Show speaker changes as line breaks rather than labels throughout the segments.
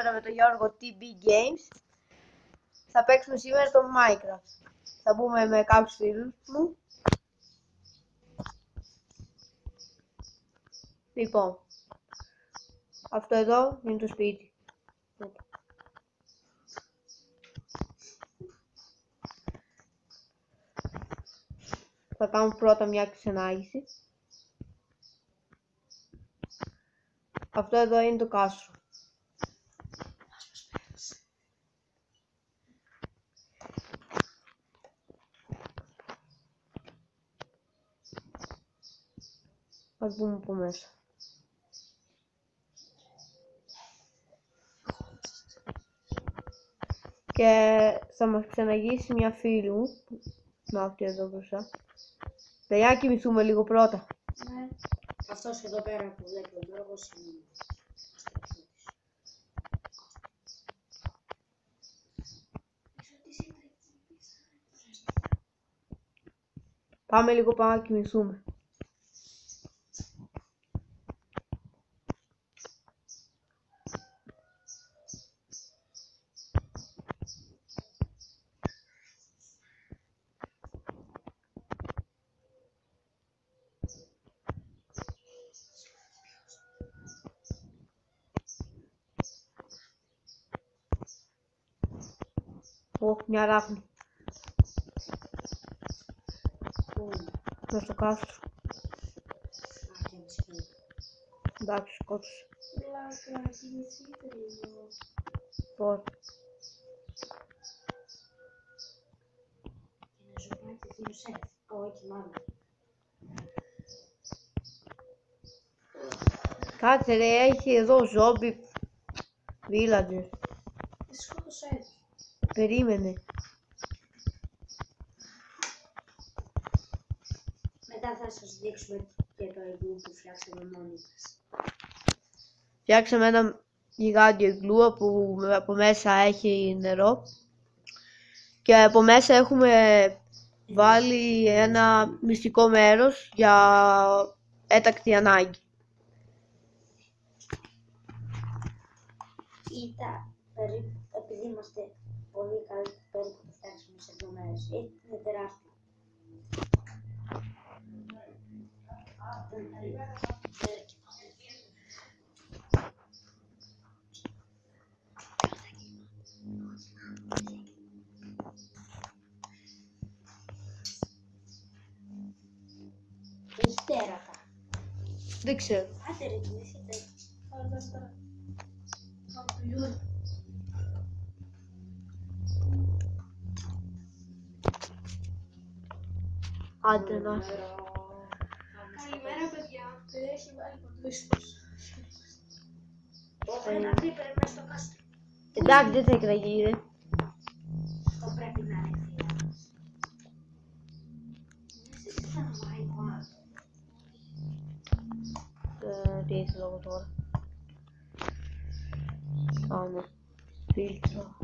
σήμερα με τον Γιώργο TB Games. Θα παίξουμε σήμερα το Minecraft. Θα μπούμε με κάποιους φίλους μου. Λοιπόν, αυτό εδώ είναι το σπίτι. Θα κάνουμε πρώτα μια ξενάγηση. Αυτό εδώ είναι το κάστρο. Ας μπούμε από μέσα. Και θα μας ξεναγήσει μια φίλη μου. Να, αυτή εδώ μπροστά. Παιδιά, κοιμηθούμε λίγο πρώτα.
Ναι. Αυτός εδώ πέρα που βλέπει ο Γιώργος είναι...
Πάμε λίγο πάνω να κοιμηθούμε. Μια ράχνη. Μες στο κάστρο. Εντάξει, σκότωσε. Πώς. Κάτσε ρε, έχει εδώ ζόμπι villager.
Τι σκότωσε.
Περίμενε.
Μετά θα σας δείξουμε και το εγγλού που φτιάξαμε μόνοι μας.
Φτιάξαμε ένα γιγάντιο εγγλού που από μέσα έχει νερό. Και από μέσα έχουμε βάλει ένα μυστικό μέρος για έτακτη ανάγκη.
Κοίτα, επειδή είμαστε πολύ καλοί, περίπου το φτιάξαμε σε 2 μέρες. Είναι τεράστιο. Έχει τέρατα.
Δεν ξέρω.
Άντε ρε, κοιμηθείτε.
Άντε να.
Καλημέρα παιδιά. Έχει βάλει παντού ίσως. Ένα creeper μες στο κάστρο.
Εντάξει, δεν θα εκραγεί ρε.
Αυτό πρέπει να είναι θεία. Εσύ θα βάει πάνω.
Τι έχει λόγο τώρα. Κάνε φίλτρο.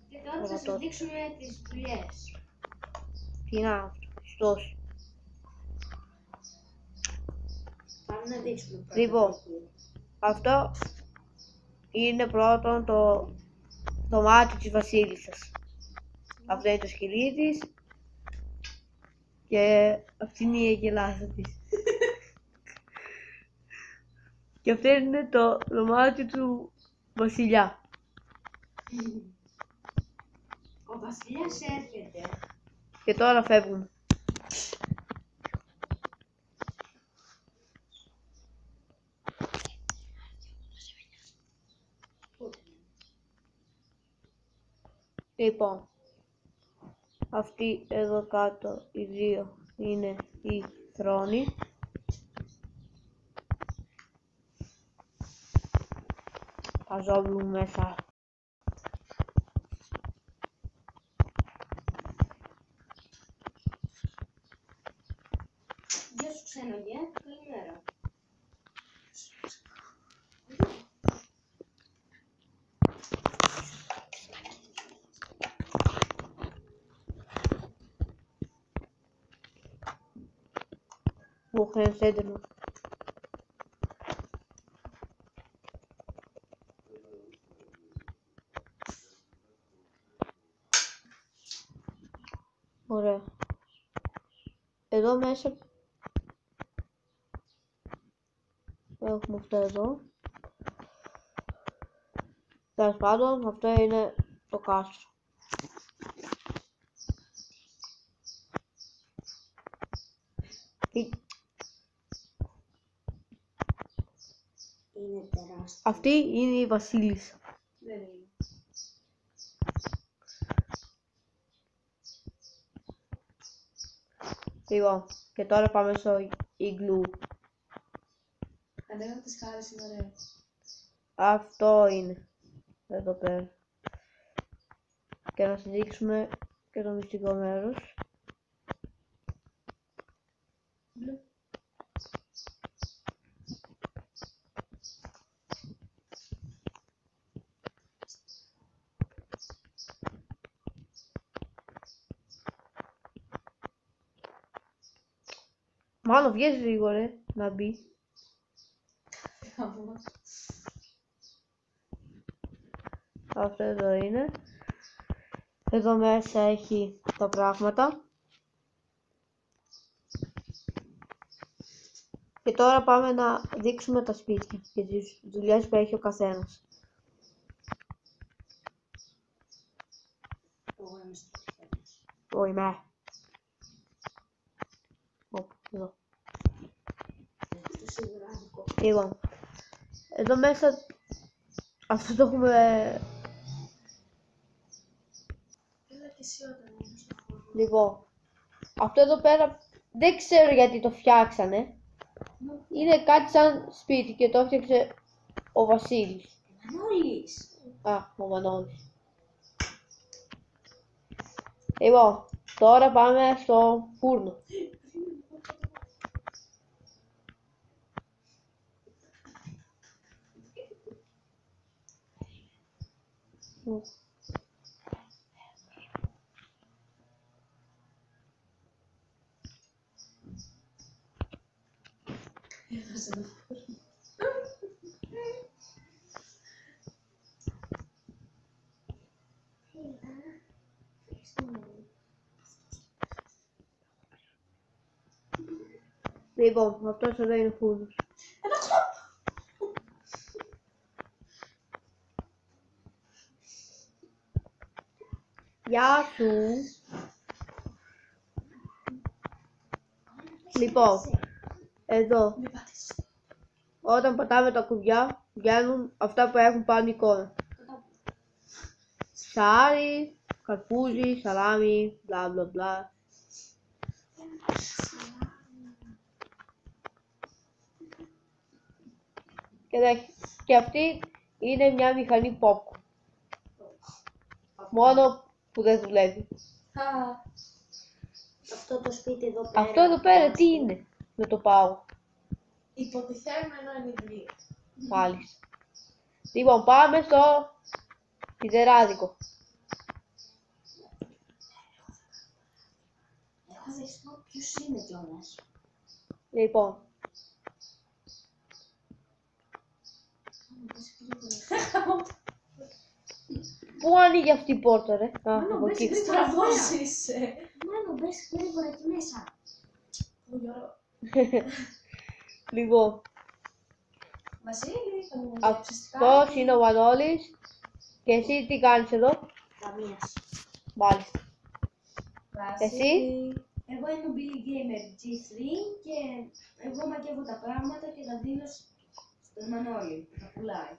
Και τώρα θα σας δείξουμε τις δουλειές.
Τι είναι αυτό, Χριστός.
Πάμε να δείξουμε πρώτα.
Λοιπόν, αυτό είναι πρώτον το μάτι της βασίλισσας. Αυτό είναι το σκυλί της. Και αυτή είναι η αγελάδα της. Και αυτό είναι το μάτι του βασιλιά.
Ο βασιλιάς έρχεται.
Και τώρα φεύγουμε. Λοιπόν, αυτοί εδώ κάτω οι δύο είναι οι θρόνοι. Θα ζώβουμε μέσα.
Γεια σου ξένογε, καλημέρα.
Μου χρειάζεται έντονο. Ωραία. Εδώ μέσα έχουμε αυτό εδώ. Τέλος πάντων, αυτό είναι το κάστρο.
Είναι τεράστιο.
Αυτή είναι η βασίλισσα.
Δεν είναι.
Λοιπόν, και τώρα πάμε στο ιγκλού.
Ανέβαμε τις χάρες, είναι ωραίο.
Αυτό είναι. Εδώ πέρα. Και να σας δείξουμε και το μυστικό μέρος. Μάλλον βγες λίγο ρε, να μπει. Αυτό εδώ είναι. Εδώ μέσα έχει τα πράγματα. Και τώρα πάμε να δείξουμε τα σπίτια και τις δουλειές που έχει ο καθένας.
Εγώ είμαι στο τέλος.
Εγώ είμαι. Όπου, εδώ.
Αυτό σίγουρα άδικο.
Λοιπόν, εδώ μέσα αυτό το έχουμε.
Έλα και εσύ όταν είναι στο χώρο.
Λοιπόν, αυτό εδώ πέρα δεν ξέρω γιατί το φτιάξανε. Είναι κάτι σαν σπίτι και το έφτιαξε ο Βασίλης.
Μανώλης.
Α, ο Μανώλης. Λοιπόν, τώρα πάμε στο φούρνο.
Έβαζε το φούρνο.
Λοιπόν, αυτός εδώ είναι ο φούρνος. Γεια σου. Λοιπόν, εδώ, όταν πατάμε τα κουμπιά, βγαίνουν αυτά που έχουν πάνω εικόνα. Ψάρι, καρπούζι, σαλάμι, μπλα μπλα μπλα. Και αυτή είναι μια μηχανή popcorn. Μόνο που δεν δουλεύει.
Αυτό το σπίτι εδώ πέρα.
Αυτό εδώ πέρα τι είναι με το πάγο.
Υποτιθέμενο ενιδρύο.
Μάλιστα. Λοιπόν, πάμε στο σιδεράδικο.
Έχω δεχτώ ποιος είναι κιόλας.
Λοιπόν, πού ανοίγει αυτή η πόρτα ρε. Α, από εκεί.
Στραβώσεις. Μάνο, μπες γρήγορα εκεί μέσα.
Λοιπόν,
Βασίλη, θα μου
αυτός είναι ο Μανώλης. Και εσύ τι κάνεις εδώ.
Καμίας.
Μάλιστα. Εσύ.
Εγώ είμαι ο Billy Gamer G3 και εγώ μακεύω τα πράγματα και τα δίνω στον Μανώλη που τα πουλάει.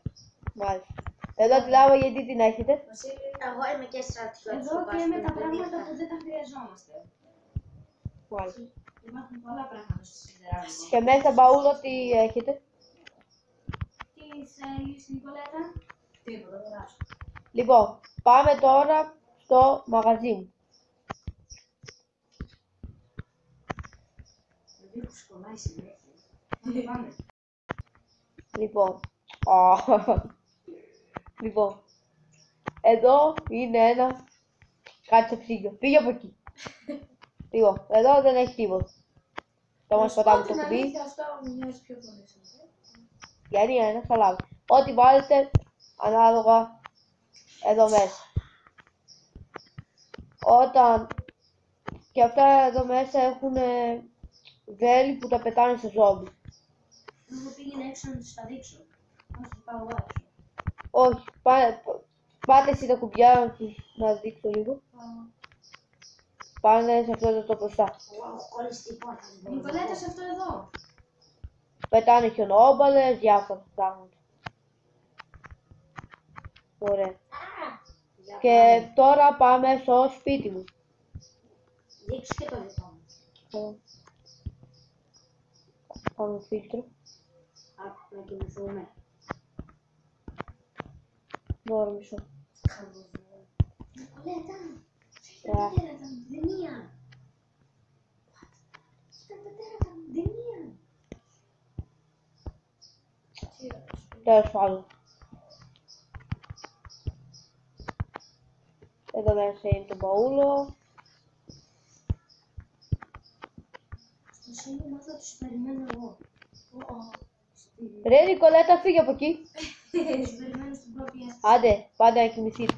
Μάλιστα. Εδώ τη λάβα γιατί την έχετε.
Βασίλη, εγώ είμαι και στρατιώτης. Εδώ και με τα πράγματα που δεν τα χρειαζόμαστε.
Μάλιστα.
Υπάρχουν πολλά πράγματα στο σιδεράδικο.
Και μέσα μπαούλα τι έχετε.
Τι θέλεις, Νικολέτα? Τίποτα, δεν ράσω.
Λοιπόν, πάμε τώρα στο μαγαζί μου.
Δεν που σκονάει συνέχεια. Πάμε.
Λοιπόν, λοιπόν, εδώ είναι ένα κάτι ψυγείο. Πήγε από εκεί. Λοιπόν, εδώ δεν έχει τίποτα. Το μας πατάμε το κουμπί.
Αυτό μου μοιάζει πιο πολύ.
Γιατί είναι ένα σαλάμι. Ό,τι βάλετε ανάλογα εδώ μέσα. Όταν Και αυτά εδώ μέσα έχουν βέλη που τα πετάνε σε ζόμπι.
Εγώ πήγαινε έξω να τους τα δείξω. Να τους πάω έξω.
Όχι, πάτε εσύ τα κουμπιά να δείξω λίγο. Πάνε σε αυτό το μπροστά.
Εγώ έχω κόλλησει την πόρτα.
Νικολέτα, σε αυτό εδώ.
Πετάνε χιονόμπαλες, διάφορα πράγματα. Ωραία. Και τώρα πάμε στο σπίτι μου.
Δείξου και το δικό μου.
Κάνω φίλτρο.
Να κοιμηθούμε.
Τώρα μισό.
Νικολέτα,
Ναι.
τα πατέρα τα δεμία. Τα πατέρα τα δεμία.
Τέλος πάντων. Εδώ μέσα είναι το μπαούλο.
Στο σύντομα θα τους περιμένω εγώ.
Ρε Νικολέτα, φύγε από εκεί.
Τους περιμένω στην πρώτη αίσθηση.
Άντε, πάτε να κοιμηθείτε.